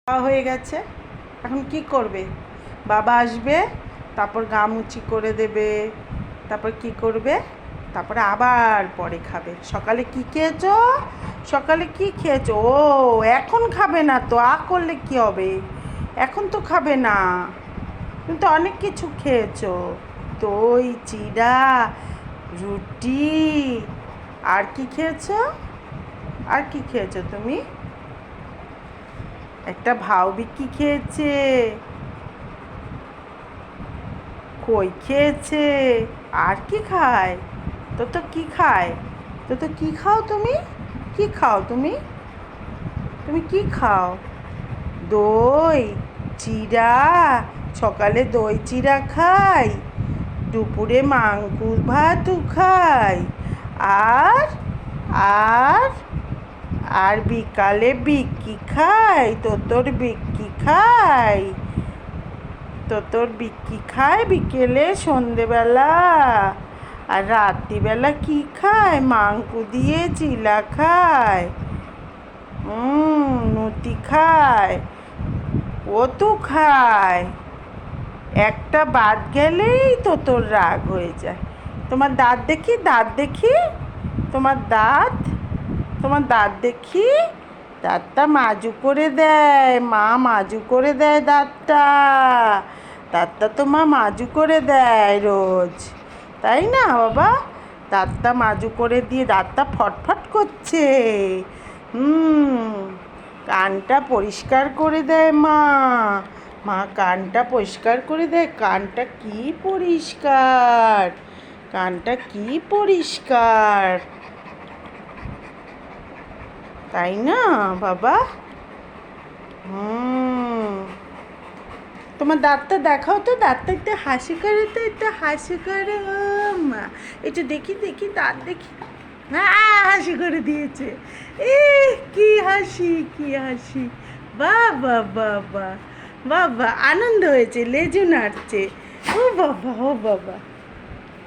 হয়ে গেছে। এখন কি করবে? বাবা আসবে, তারপর গা মুচি করে দেবে, তারপর কি করবে? তারপরে আবার পরে খাবে। সকালে কি খেয়েছো? সকালে কি খেয়েছো? ও এখন খাবে না তো, করলে কি হবে? এখন তো খাবে না। তুমি তো অনেক কিছু খেয়েছো। দই, চিড়া, রুটি, আর কি খেয়েছো? আর কি খেয়েছো তুমি? একটা ভাও বিক্কি খেয়েছে। কই খেয়েছে? আর কি খায়? তো কি খায়? তো কি খাও তুমি? কি খাও তুমি? তুমি কি খাও? দই, চিড়া। সকালে দই চিড়া খাই, দুপুরে মাংস ভাতও খাই, আর আর আর বিকালে বিক্কি খাই। তোর বিক্কি খাই। তোর বিক্কি খায় বিকেলে সন্ধেবেলা। আর রাত্রিবেলা কি খায়? মাংস দিয়ে চিলা খায়। নুতি খায়। ও তো খায়। একটা বাদ গেলেই তো তোর রাগ হয়ে যায়। তোমার দাঁত দেখি, দাঁত দেখি। তোমার দাঁত, তোমার দাঁত দেখি। দাঁতটা মাজু করে দেয়, মা মাজু করে দেয় দাঁতটা। দাঁতটা তো মা মাজু করে দেয় রোজ, তাই না বাবা? দাঁতটা মাজু করে দিয়ে দাঁতটা ফটফট করছে। কানটা পরিষ্কার করে দেয় মা। মা কানটা পরিষ্কার করে দেয়। কানটা কি পরিষ্কার, কানটা কি পরিষ্কার, তাই না বাবা? তোমার দাঁতটা দেখাও তো, দাঁতটা একটু হাসি করে, তো একটু হাসি করে। ও মা, একটু দেখি দেখি দাঁত দেখি। হাসি করে দিয়েছে। এ কি হাসি, কি হাসি! বাবা বাবা বাবা, আনন্দ হয়েছে, লেজু নাড়ছে। ও বাবা, ও বাবা।